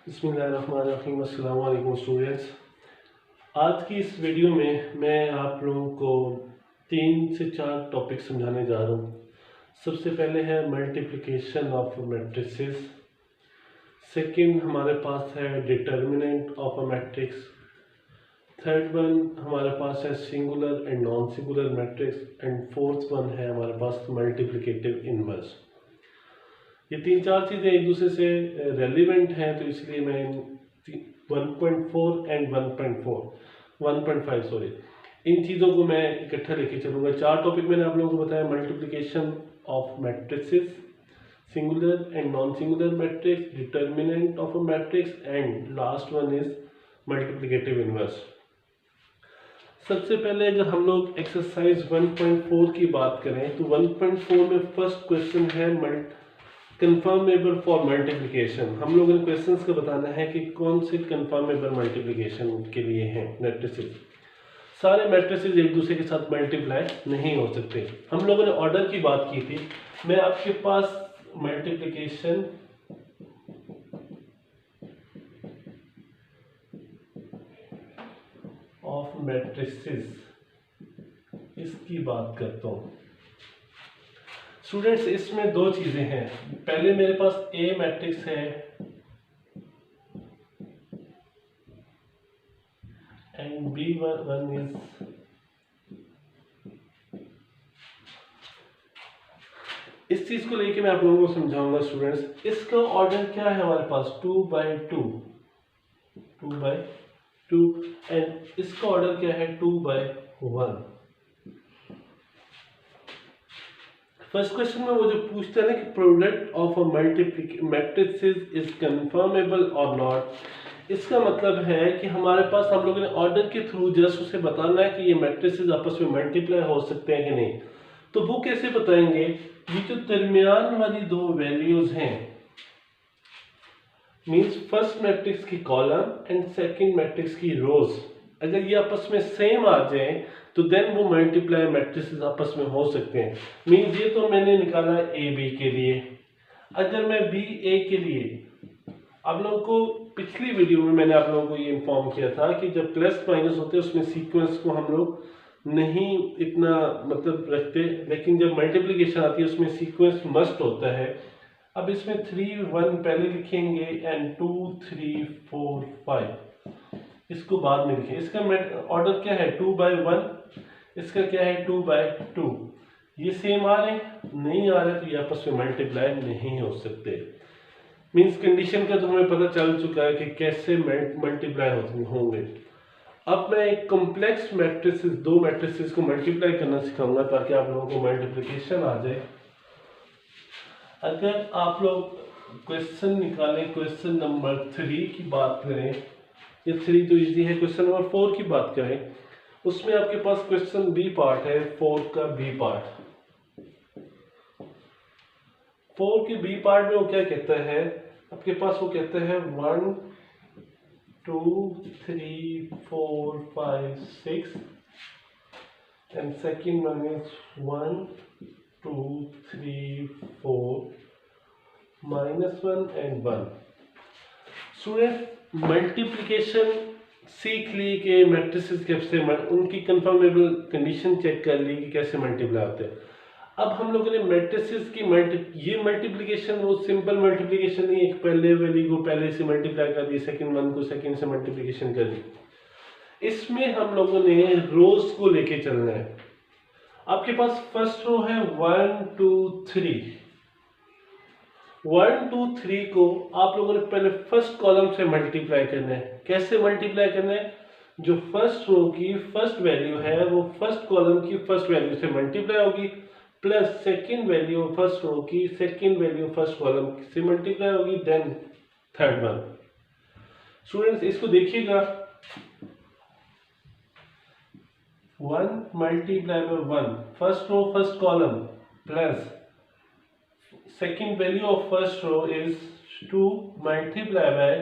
बिस्मिल्लाहिर्रहमानिर्रहीम। अस्सलाम वालेकुम स्टूडेंट्स। आज की इस वीडियो में मैं आप लोगों को 3 से 4 टॉपिक समझाने जा रहा हूँ। सबसे पहले है मल्टीप्लिकेशन ऑफ मैट्रिसेस। सेकंड हमारे पास है determinant of a matrix. Third one हमारे पास है singular and non singular matrix and fourth one है हमारे पास मल्टीप्लिकेटिव इनवर्स। ये 3-4 चीज़ें एक दूसरे से रेलिवेंट हैं, तो इसलिए मैं 1.4 एंड 1.5 सॉरी इन चीज़ों को मैं इकट्ठा लेके चलूँगा। 4 टॉपिक मैंने आप लोगों को बताया: multiplication of matrices, singular and non singular matrix, determinant of a matrix and last one is multiplicative inverse. सबसे पहले अगर हम लोग एक्सरसाइज 1.4 की बात करें तो 1.4 में फर्स्ट क्वेश्चन है कन्फर्मेबल फॉर मल्टीप्लिकेशन। हम लोगों ने क्वेश्चंस का बताना है कि कौन से कन्फर्मेबल मल्टीप्लिकेशन के लिए हैं मैट्रिसेस। सारे मैट्रिसेस एक दूसरे के साथ मल्टीप्लाई नहीं हो सकते। हम लोगों ने ऑर्डर की बात की थी। मैं आपके पास मल्टीप्लिकेशन ऑफ मैट्रिसेस इसकी बात करता हूँ। स्टूडेंट्स, इसमें 2 चीजें हैं। पहले मेरे पास ए मैट्रिक्स है एंड बी वन इज इस चीज को लेके मैं आप लोगों को समझाऊंगा। स्टूडेंट्स, इसका ऑर्डर क्या है हमारे पास 2/2 एंड इसका ऑर्डर क्या है 2/1। फर्स्ट क्वेश्चन में वो जो पूछता है ना कि product of a matrices is confirmable और नॉट, इसका मतलब है कि हमारे पास हम लोगों ने ऑर्डर के थ्रू जस्ट उसे बताना है कि ये मैट्रिसेस आपस में मल्टीप्लाई हो सकते हैं कि नहीं। तो वो कैसे बताएंगे? ये जो दरमियान वाली 2 वैल्यूज हैं, मींस फर्स्ट मैट्रिक्स की कॉलम एंड सेकंड मैट्रिक्स की रोज, अगर ये आपस में सेम आ जाए तो देन वो मल्टीप्लाई मैट्रिसेस आपस में हो सकते हैं। मींस ये तो मैंने निकाला ए बी के लिए। अगर मैं बी ए के लिए, आप लोगों को पिछली वीडियो में मैंने आप लोगों को ये इन्फॉर्म किया था कि जब प्लस माइनस होते हैं उसमें सीक्वेंस को हम लोग नहीं इतना मतलब रखते, लेकिन जब मल्टीप्लिकेशन आती है उसमें सीक्वेंस मस्ट होता है। अब इसमें 3 1 पहले लिखेंगे एंड 2 3 4 5 इसको बाद में लिखें। इसका ऑर्डर क्या है 2/1, इसका क्या है 2/2। ये सेम आ रहे नहीं आ रहे तो ये आपस में मल्टीप्लाई नहीं हो सकते। मींस कंडीशन का तो हमें पता चल चुका है कि कैसे मल्टीप्लाई होंगे। अब मैं एक कॉम्प्लेक्स मैट्रिसेस 2 मैट्रिसेस को मल्टीप्लाई करना सिखाऊंगा ताकि आप लोगों को मल्टीप्लिकेशन आ जाए। अगर आप लोग क्वेश्चन निकालें, क्वेश्चन नंबर 3 की बात करें, ये 3 तो इजी है। क्वेश्चन नंबर 4 की बात करें, उसमें आपके पास क्वेश्चन बी पार्ट है, 4 का बी पार्ट। 4 के बी पार्ट में वो क्या कहता है आपके पास? वो कहता है 1 2 3 4 5 6 and second one is 1 2 3 4 -1 and 1। Student, multiplication सीख ली कि मैट्रिसेस कैसे, उनकी कंफर्मेबल कंडीशन चेक कर ली कि कैसे मल्टीप्लाई होते हैं। अब हम लोगों ने मैट्रिसेस की ये मल्टीप्लिकेशन वो सिंपल मल्टीप्लिकेशन नहीं, एक पहले वाली को पहले से मल्टीप्लाई कर दी, सेकंड वन को सेकंड से मल्टीप्लिकेशन कर दी। इसमें हम लोगों ने रोज को लेके चलना है। आपके पास फर्स्ट रो है 1 2 3। 1 2 3 को आप लोगों ने पहले फर्स्ट कॉलम से मल्टीप्लाई करना है। कैसे मल्टीप्लाई करना है? जो फर्स्ट रो की फर्स्ट वैल्यू है वो फर्स्ट कॉलम की फर्स्ट वैल्यू से मल्टीप्लाई होगी, plus second value first row की सेकंड वैल्यू फर्स्ट कॉलम से मल्टीप्लाई होगी, देन थर्ड वन। स्टूडेंट्स, इसको देखिएगा, 1 multiply by 1 first row first column plus second value of first row is 2 multiply by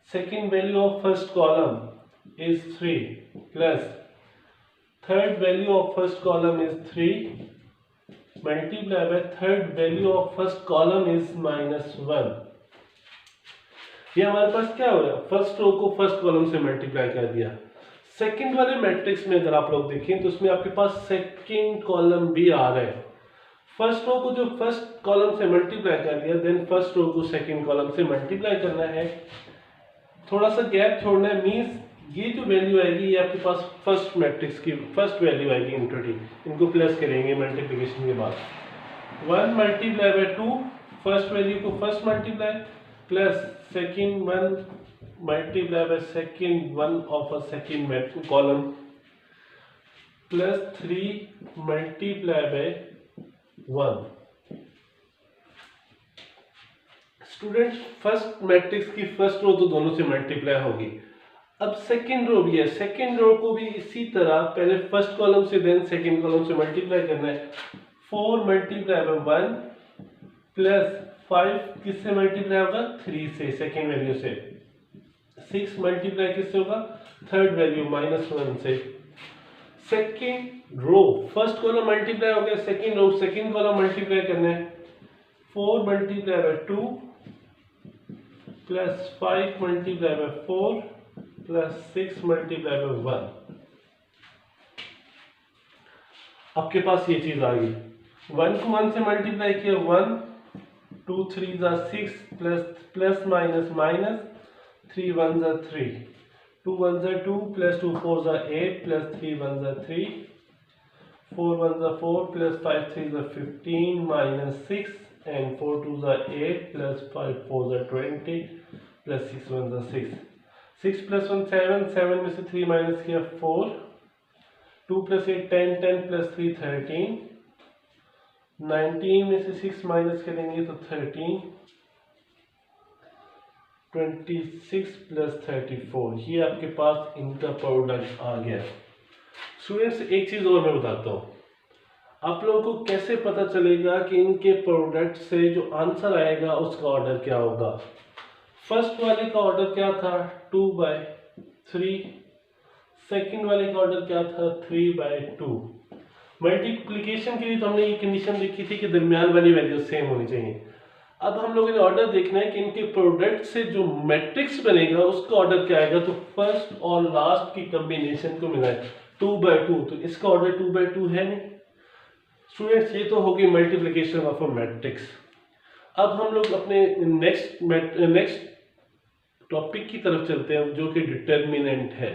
second value of first column is 3 plus third value of first column is 3 multiply by third value of first column is -1. ये हमारे पास क्या हो गया, first row को first column से multiply कर दिया। Second वाले मैट्रिक्स में अगर आप लोग देखें तो उसमें आपके पास सेकंड कॉलम भी आ रहा है। फर्स्ट रो को जो फर्स्ट कॉलम से मल्टीप्लाई कर दिया, देन फर्स्ट रो को सेकंड कॉलम से मल्टीप्लाई करना है, थोड़ा सा गैप छोड़ना है। मींस ये जो वैल्यू आएगी ये आपके पास फर्स्ट मैट्रिक्स की फर्स्ट वैल्यू आएगी इंटू टी, इनको प्लस करेंगे मल्टीप्लिकेशन के बाद। 1 मल्टीप्लाई बाय 2, फर्स्ट वैल्यू को first multiply, plus second 1 multiply by second 1 of a second column, plus 3 multiply by 1। Student first matrix की फर्स्ट रो तो दोनों से मल्टीप्लाई होगी। अब सेकंड रो भी है, सेकंड रो को भी इसी तरह पहले फर्स्ट कॉलम से देन सेकंड कॉलम से मल्टीप्लाई करना है। 4 मल्टीप्लाई बाय 1 प्लस 5 किससे मल्टीप्लाई होगा, 3 से, सेकंड वैल्यू से। 6 मल्टीप्लाई किससे होगा, थर्ड वैल्यू -1 से। Second row first column multiply हो गया, second row second column multiply करना है। 4 multiply by 2 plus 5 multiply by 4 plus 6 multiply by 1। आपके पास ये चीज आ गई। 1 को 1 से मल्टीप्लाई किया, 1 2 3 जा 6 प्लस माइनस माइनस 3 1 जा 3, 2 1 जा 2 प्लस 2 4 जा 8 प्लस 3 1 जा 3, 4 1 जा 4 प्लस 5 3 जा 15 माइनस 6 and 4 2 जा 8 प्लस 5 4 जा 20 प्लस 6 1 जा 6। 6 प्लस 1 7, 7 में से 3 माइनस किया 4, 2 प्लस 8 10, 10 प्लस 3 13, 19 में से 6 माइनस करेंगे तो 13, 26 प्लस 34। ये आपके पास इनका प्रोडक्ट आ गया। स्टूडेंट्स एक चीज और मैं बताता हूँ, आप लोगों को कैसे पता चलेगा कि इनके प्रोडक्ट से जो आंसर आएगा उसका ऑर्डर क्या होगा। फर्स्ट वाले का ऑर्डर क्या था, 2/3। सेकंड वाले का ऑर्डर क्या था, 3/2। मल्टीप्लिकेशन के लिए तो हमने ये कंडीशन देखी थी कि दरमियान वाली वैल्यू सेम होनी चाहिए। अब हम लोगों ने ऑर्डर देखना है कि इनके प्रोडक्ट से जो मैट्रिक्स बनेगा उसका ऑर्डर क्या आएगा। तो फर्स्ट और लास्ट की कॉम्बिनेशन को मिला है 2/2, तो इसका ऑर्डर 2/2 है नहीं। स्टूडेंट्स ये तो होगी मल्टीप्लिकेशन ऑफ अ मैट्रिक्स। अब हम लोग अपने नेक्स्ट टॉपिक की तरफ चलते हैं जो कि डिटर्मिनेंट है,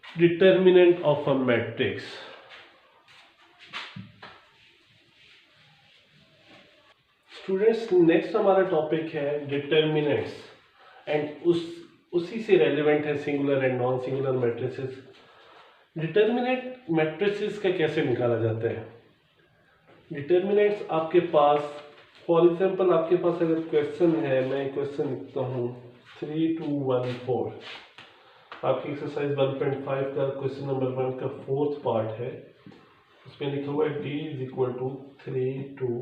determinant of a matrix. Students next हमारा टॉपिक है डिटर्मिनेंट्स एंड उसी से रेलेवेंट है singular and non singular matrices. Determinant matrices का कैसे निकाला जाता है। डिटर्मिनेंट्स आपके पास, फॉर एग्जांपल आपके पास अगर क्वेश्चन है, मैं क्वेश्चन लिखता हूँ 3 2 1 4, आपकी एक्सरसाइज 1.5 का क्वेश्चन नंबर 1 का 4th पार्ट है। उसमें लिखा हुआ है d = 3 2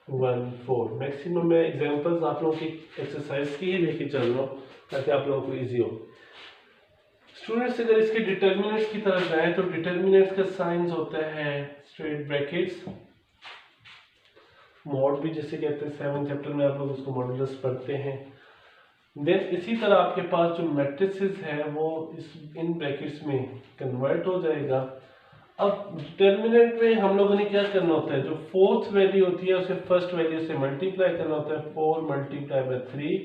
1 4। मैक्सिमम मैं एग्जांपल्स आप लोगों की एक्सरसाइज की ही लेके चल रहा हूँ ताकि आप लोगों को इजी हो। स्टूडेंट्स अगर इसके डिटर्मिनेंट्स की तरफ जाए तो डिटर्मिनेंट्स का साइंस होता है स्ट्रेट ब्रैकेट्स, मॉड भी जिसे कहते हैं, 7th चैप्टर में आप लोग उसको मॉडुलस पढ़ते हैं। देन इसी तरह आपके पास जो मैट्रिसेस है वो इन ब्रैकेट्स में कन्वर्ट हो जाएगा। अब डिटर्मिनेंट में हम लोगों ने क्या करना होता है, जो 4th वैल्यू होती है उसे फर्स्ट वैल्यू से मल्टीप्लाई करना होता है। 4 मल्टीप्लाई बाय 3,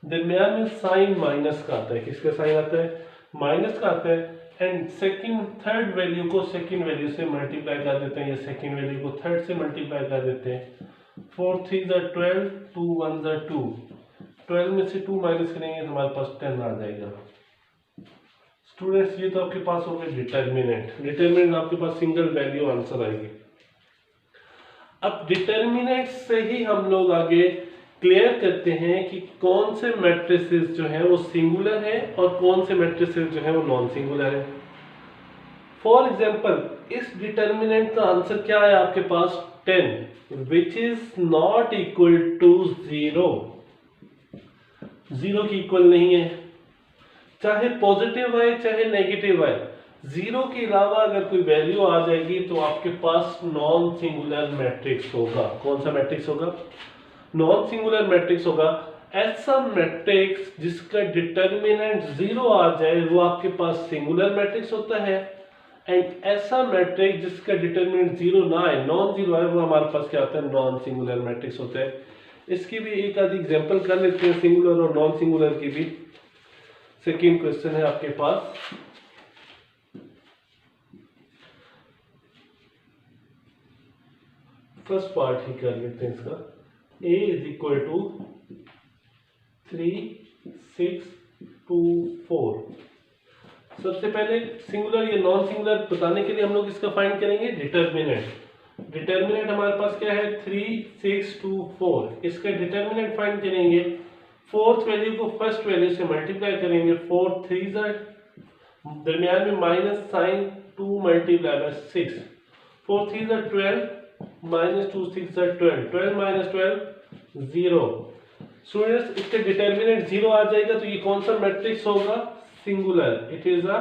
दरमियान में साइन माइनस का आता है। किसका साइन आता है, माइनस का आता है। एंड थर्ड वैल्यू को सेकंड वैल्यू से मल्टीप्लाई कर देते हैं या सेकंड वैल्यू को थर्ड से मल्टीप्लाई कर देते हैं। 4 3 12, 2 1 2, 12 में से 2 माइनस करेंगे तो हमारे पास 10 आ जाएगा। स्टूडेंट्स ये तो आपके पास हो गया डिटर्मिनेंट। डिटर्मिनेंट आपके पास सिंगल वैल्यू आंसर आएगी। अब डिटर्मिनेंट से ही हम लोग आगे क्लियर करते हैं कि कौन से मैट्रिसेस जो है वो सिंगुलर है और कौन से मैट्रिसेस जो है वो नॉन सिंगुलर है। फॉर एग्जांपल इस डिटर्मिनेंट का आंसर क्या है आपके पास 10 which is not equal to 0। 0 की इक्वल नहीं है, चाहे पॉजिटिव आए चाहे नेगेटिव आए। 0 के अलावा अगर कोई वैल्यू आ जाएगी तो आपके पास नॉन सिंगुलर मैट्रिक्स होगा। कौन सा मैट्रिक्स होगा, नॉन सिंगुलर मैट्रिक्स होगा। ऐसा मैट्रिक्स जिसका डिटर्मिनेंट 0 आ जाए वो आपके पास सिंगुलर मैट्रिक्स होता है, एंड ऐसा मैट्रिक्स जिसका डिटर्मिनेंट 0 ना आए, नॉन जीरो आए, वो हमारे पास क्या होता है, नॉन सिंगुलर मैट्रिक्स होता है। इसकी भी एक आधी एग्जांपल कर लेते हैं, सिंगुलर और नॉन सिंगुलर की भी। सेकंड क्वेश्चन है आपके पास, फर्स्ट पार्ट ही कर लेते हैं इसका। a is equal to 3, 6, 2, 4। सबसे पहले सिंगुलर या नॉन सिंगुलर बताने के लिए हम लोग इसका फाइंड करेंगे डिटर्मिनेंट। डिटर्मिनेंट हमारे पास क्या है, 3, 6, 2, 4। इसका डिटर्मिनेंट फाइंड करेंगे, फोर्थ वैल्यू को फर्स्ट वैल्यू से मल्टीप्लाई करेंगे। 4 3 दरमियान में minus sign, 2 multiply by 6, 4 3 12, minus 2 6 12, 12 minus 12 0। Students इसका डिटर्मिनेंट 0 आ जाएगा तो ये कौन सा मैट्रिक्स होगा, singular. It is a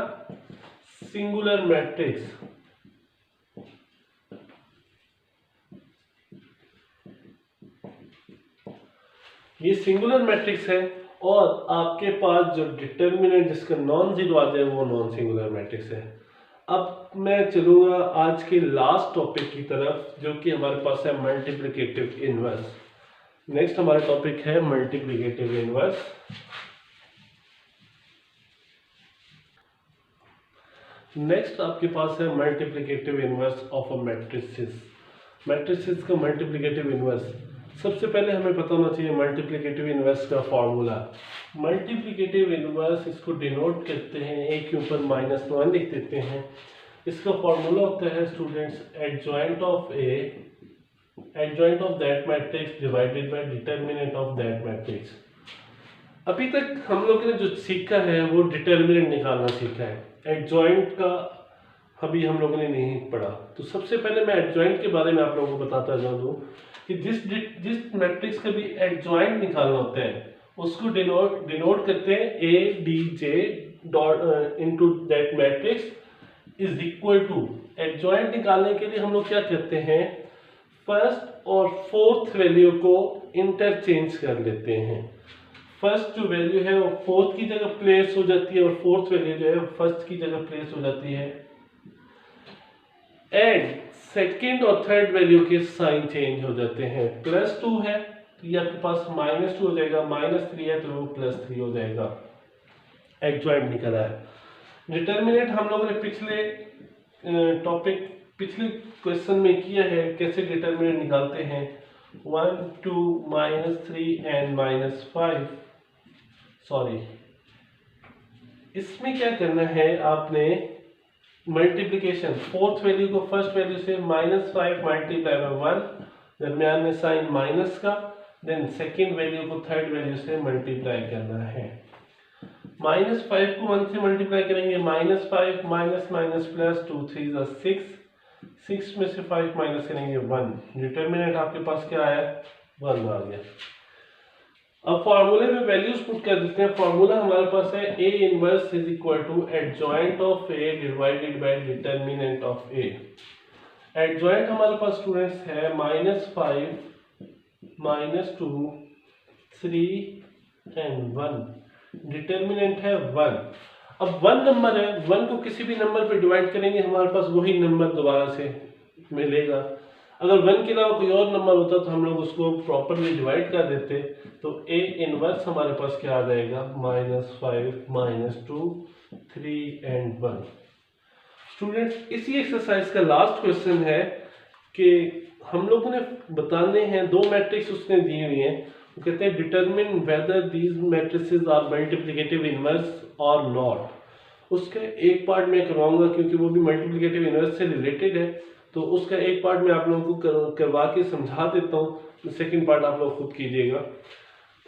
singular matrix. ये सिंगुलर मैट्रिक्स है, और आपके पास जो डिटर्मिनेंट जिसका नॉन जीरो आ जाए वो नॉन सिंगुलर मैट्रिक्स है। अब मैं चलूंगा आज के लास्ट टॉपिक की तरफ, जो कि हमारे पास है मल्टीप्लिकेटिव इनवर्स। नेक्स्ट हमारा टॉपिक है मल्टीप्लिकेटिव इनवर्स। नेक्स्ट आपके पास है multiplicative inverse of a matrices. Matrices का मल्टीप्लिकेटिव इनवर्स, सबसे पहले हमें पता होना चाहिए मल्टीप्लिकेटिव इनवर्स का फॉर्मूला। मल्टीप्लिकेटिव इनवर्स इसको डिनोट करते हैं, ए के ऊपर -1 लिख देते हैं। इसका फॉर्मूला होता है students, adjoint of A, adjoint of that matrix divided by determinant of that matrix. अभी तक हम लोगों ने जो सीखा है वो डिटर्मिनेंट निकालना सीखा है, एडजॉइंट का अभी हम लोगों ने नहीं पढ़ा। तो सबसे पहले मैं एडजॉइंट के बारे में आप लोगों को बताता जाऊँ कि जिस मैट्रिक्स का भी एडजॉइंट निकालना होता है उसको डिनोट करते हैं A D J dot into that matrix is equal to. Adjoint निकालने के लिए हम लोग क्या करते हैं, फर्स्ट और फोर्थ वैल्यू को इंटरचेंज कर लेते हैं। फर्स्ट जो वैल्यू है वो फोर्थ की जगह प्लेस हो जाती है, और फोर्थ वैल्यू जो है फर्स्ट की जगह प्लेस हो जाती है। एंड सेकेंड और थर्ड वैल्यू के साइन चेंज हो जाते हैं। +2 है तो ये आपके पास -2 हो जाएगा, -3 है तो वो +3 हो जाएगा। एडजॉइंट निकला है। डिटर्मिनेंट हम लोगों ने पिछले क्वेश्चन में किया है, कैसे डिटर्मिनेंट निकालते हैं, 1 2 -3 एंड -5। सॉरी, इसमें क्या करना है आपने, मल्टीप्लिकेशन, फोर्थ वैल्यू को फर्स्ट वैल्यू से -5 मल्टीप्लाई बाय 1, दरमियान में साइन माइनस का, देन सेकेंड वैल्यू को थर्ड वैल्यू से मल्टीप्लाई करना है। -5 को 1 से मल्टीप्लाई करेंगे, -5 माइनस माइनस प्लस 2 3 6, 6 में से 5 माइनस करेंगे 1। डिटर्मिनेंट आपके पास क्या आया, 1 आ गया। अब फॉर्मूले में वैल्यूज पुट कर देते हैं। फॉर्मूला हमारे पास है A inverse is equal to adjoint of A divided by determinant of A. Adjoint हमारे पास स्टूडेंट्स है -5 -2 3 एंड 1। डिटर्मिनेंट है 1। अब 1 नंबर है, 1 को किसी भी नंबर पे डिवाइड करेंगे हमारे पास वही नंबर दोबारा से मिलेगा। अगर 1 के अलावा कोई और नंबर होता तो हम लोग उसको प्रॉपरली डिवाइड कर देते। तो ए इनवर्स हमारे पास क्या आ जाएगा, -5 -2 3 एंड 1। स्टूडेंट्स इसी एक्सरसाइज का लास्ट क्वेश्चन है कि हम लोगों ने बताने हैं, दो मैट्रिक्स उसने दी हुई हैं। वो कहते हैं determine whether these matrices are multiplicative inverse और नॉट। उसके एक पार्ट मैं करवाऊंगा क्योंकि वो भी मल्टीप्लिकेटिव इनवर्स से रिलेटेड है, तो उसका एक पार्ट मैं आप लोगों को करवा के समझा देता हूँ, सेकंड पार्ट आप लोग खुद कीजिएगा।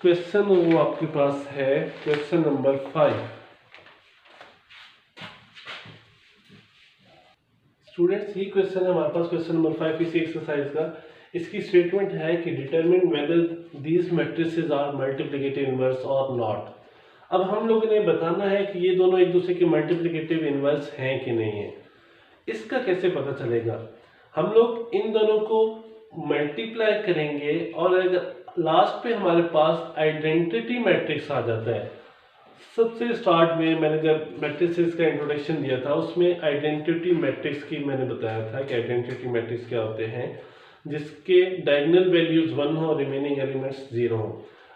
क्वेश्चन वो आपके पास है क्वेश्चन नंबर 5। स्टूडेंट्स ये क्वेश्चन है हमारे पास, क्वेश्चन नंबर 5 इसी एक्सरसाइज का। इसकी स्टेटमेंट है कि determine whether these matrices are multiplicative inverse और नॉट। अब हम लोगों ने बताना है कि ये दोनों एक दूसरे के मल्टीप्लिकेटिव इनवर्स हैं कि नहीं है। इसका कैसे पता चलेगा, हम लोग इन दोनों को मल्टीप्लाई करेंगे और अगर लास्ट पे हमारे पास आइडेंटिटी मैट्रिक्स आ जाता है। सबसे स्टार्ट में मैंने जब मैट्रिसेस का इंट्रोडक्शन दिया था उसमें आइडेंटिटी मैट्रिक्स की मैंने बताया था कि आइडेंटिटी मैट्रिक्स क्या होते हैं, जिसके डायगोनल वैल्यूज 1 हो, रिमेनिंग एलिमेंट्स 0 हो।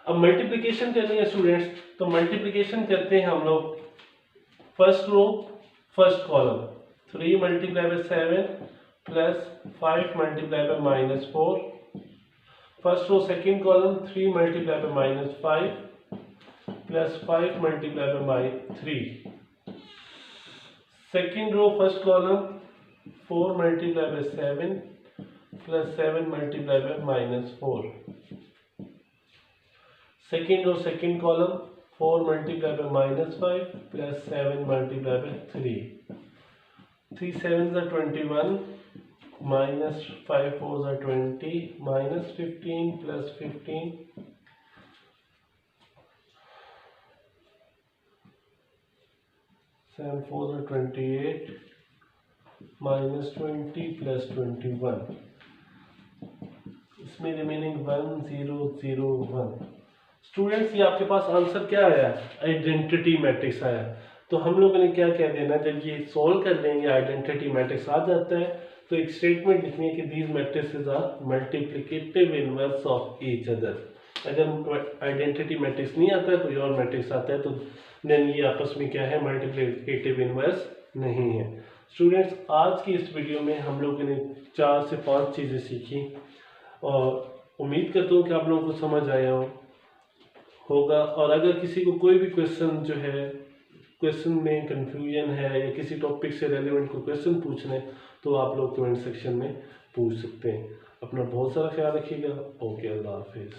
अब मल्टीप्लिकेशन करनी है स्टूडेंट्स, तो मल्टीप्लिकेशन करते हैं हम लोग first row first column 3 multiply by 7 plus 5 multiply by -4, first row second column 3 multiply by -5 plus 5 multiply by 3, second row first column 4 multiply by 7 plus 7 multiply by -4, second row second column 4 multiply by -5 plus 7 multiply by 3, 3 7s are 21 minus 5 4s are 20 minus 15 plus 15, 7 4s are 28 minus 20 plus 21, इसमें remaining 1 0 0 1। Students ये आपके पास answer क्या आया, identity matrix आया। तो हम लोगों ने क्या कह देना, जब ये सोल्व कर लेंगे आइडेंटिटी मैट्रिक्स आ जाता है तो एक स्टेटमेंट लिखनी है कि these matrices are multiplicative inverse of each other. अगर आइडेंटिटी मैट्रिक्स नहीं आता है, कोई और मैट्रिक्स आता है, तो देन ये आपस में क्या है, मल्टीप्लिकेटिव इनवर्स नहीं है। स्टूडेंट्स आज की इस वीडियो में हम लोगों ने 4 से 5 चीज़ें सीखी और उम्मीद करता हूँ कि आप लोगों को समझ आया होगा। और अगर किसी को कोई भी क्वेश्चन जो है, क्वेश्चन में कंफ्यूजन है या किसी टॉपिक से रेलेवेंट कोई क्वेश्चन पूछना है तो आप लोग कमेंट सेक्शन में पूछ सकते हैं। अपना बहुत सारा ख्याल रखिएगा। ओके, अल्लाह हाफिज़।